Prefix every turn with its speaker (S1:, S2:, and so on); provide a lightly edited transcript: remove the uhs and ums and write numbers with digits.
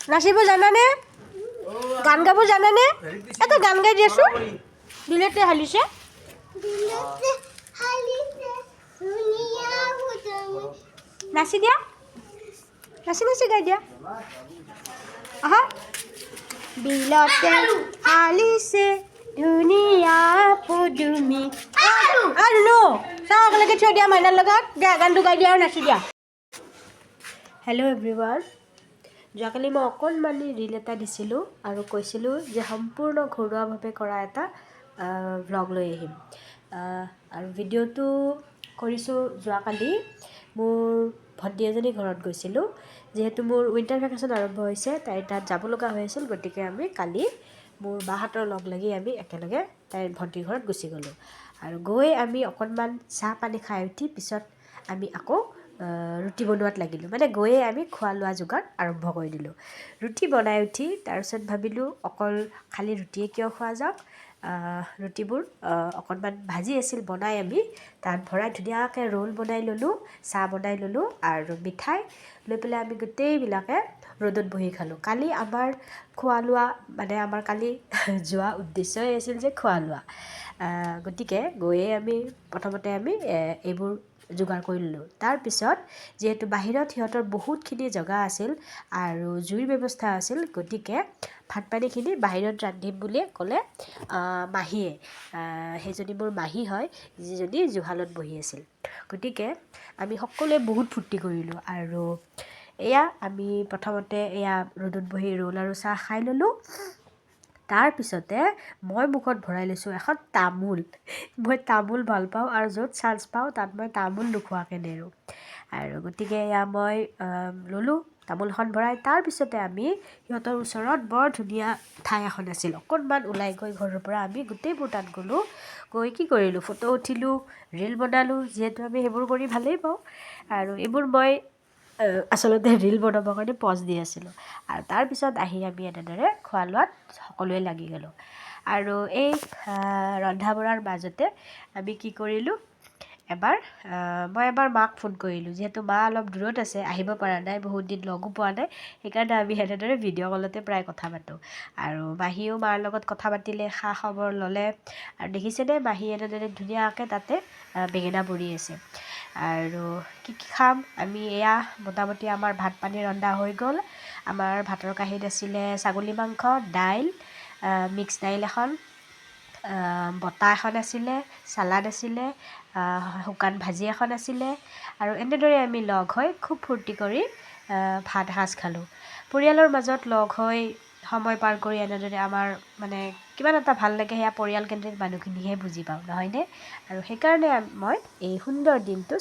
S1: নাচিব জানানে গান গাব জানানে এটা গান গাই দিয়াচোন বিলেতে হালিছে নাচি দিয়া নাচি নাচি গাই দিয়া আহা বিলতে হালিছে ধুনীয়া পদুমি আৰু নো চাহলৈকে থৈ দিয়া মাইনাৰ লগত দিয়া গানটো গাই দিয়া আৰু নাচি দিয়া হেল্ল' এভৰিৱান যোৱাকালি মই অকণমানি ৰীল এটা দিছিলোঁ আৰু কৈছিলোঁ যে সম্পূৰ্ণ ঘৰুৱাভাৱে কৰা এটা ভ্লগ লৈ আহিম আৰু ভিডিঅ'টো কৰিছোঁ যোৱাকালি মোৰ ভণ্টি এজনী ঘৰত গৈছিলোঁ যিহেতু মোৰ উইণ্টাৰ ভেকেশ্যন আৰম্ভ হৈছে তাইৰ তাত যাব লগা হৈ আছিল গতিকে আমি কালি মোৰ বাহঁতৰ লগ লাগি আমি একেলগে তাইৰ ভণ্টিৰ ঘৰত গুচি গ'লোঁ আৰু গৈ আমি অকণমান চাহ পানী খাই উঠি পিছত আমি আকৌ ৰুটি বনোৱাত লাগিলোঁ মানে গৈয়ে আমি খোৱা লোৱা যোগাৰ আৰম্ভ কৰি দিলোঁ ৰুটি বনাই উঠি তাৰপিছত ভাবিলোঁ অকল খালি ৰুটিয়ে কিয় খোৱা যাওক ৰুটিবোৰ অকণমান ভাজি আছিল বনাই আমি তাত ভৰাই ধুনীয়াকৈ ৰোল বনাই ল'লোঁ চাহ বনাই ল'লোঁ আৰু মিঠাই লৈ পেলাই আমি গোটেইবিলাকে ৰ'দত বহি খালোঁ কালি আমাৰ খোৱা লোৱা মানে আমাৰ কালি যোৱা উদ্দেশ্যই আছিল যে খোৱা লোৱা গতিকে গৈয়ে আমি প্ৰথমতে আমি এইবোৰ যোগাৰ কৰি ল'লোঁ তাৰপিছত যিহেতু বাহিৰত সিহঁতৰ বহুতখিনি জেগা আছিল আৰু জুইৰ ব্যৱস্থা আছিল গতিকে ভাত পানীখিনি বাহিৰত ৰান্ধিম বুলিয়ে ক'লে মাহীয়ে সেইজনী মোৰ মাহী হয় যিজনী জুহালত বহি আছিল গতিকে আমি সকলোৱে বহুত ফূৰ্তি কৰিলোঁ আৰু এয়া আমি প্ৰথমতে এয়া ৰ'দত বহি ৰোল আৰু চাহ খাই ল'লোঁ তাৰপিছতে মই মুখত ভৰাই লৈছোঁ এখন তামোল মই তামোল ভাল পাওঁ আৰু য'ত চান্স পাওঁ তাত মই তামোল নোখোৱাকৈ নেৰোঁ আৰু গতিকে এয়া মই ল'লোঁ তামোলখন ভৰাই তাৰপিছতে আমি সিহঁতৰ ওচৰত বৰ ধুনীয়া ঠাই এখন আছিল অকণমান ওলাই গৈ ঘৰৰ পৰা আমি গোটেইবোৰ তাত গ'লোঁ গৈ কি কৰিলোঁ ফটো উঠিলোঁ ৰীল বনালোঁ যিহেতু আমি সেইবোৰ কৰি ভালেই পাওঁ আৰু এইবোৰ মই আচলতে ৰীল বনাবৰ কাৰণে পজ দি আছিলোঁ আৰু তাৰপিছত আহি আমি এনেদৰে খোৱা লোৱাত সকলোৱে লাগি গ'লোঁ আৰু এই ৰন্ধা বঢ়াৰ মাজতে আমি কি কৰিলোঁ মই এবাৰ মাক ফোন কৰিলোঁ যিহেতু মা অলপ দূৰত আছে আহিব পৰা নাই বহুত দিন লগো পোৱা নাই সেইকাৰণে আমি এনেদৰে ভিডিঅ' কলতে প্ৰায় কথা পাতোঁ আৰু মাহীয়েও মাৰ লগত কথা পাতিলে খা খবৰ ল'লে আৰু দেখিছেনে মাহী এনেদৰে ধুনীয়াকৈ তাতে বেঙেনা পুৰি আছে আৰু কি খাম আমি এয়া মোটামুটি আমাৰ ভাত পানী ৰন্ধা হৈ গ'ল আমাৰ ভাতৰ কাঁহীত আছিলে ছাগলী মাংস দাইল মিক্স দাইল এখন বটা এখন আছিলে চালাড আছিলে শুকান ভাজি এখন আছিলে আৰু এনেদৰে আমি লগ হৈ খুব ফূৰ্তি কৰি ভাত সাজ খালোঁ পৰিয়ালৰ মাজত লগ হৈ সময় পাৰ কৰি এনেদৰে আমাৰ মানে কিমান এটা ভাল লাগে সেয়া পৰিয়ালকেন্দ্ৰিক মানুহখিনিহে বুজি পাওঁ নহয়নে আৰু সেইকাৰণে মই এই সুন্দৰ দিনটো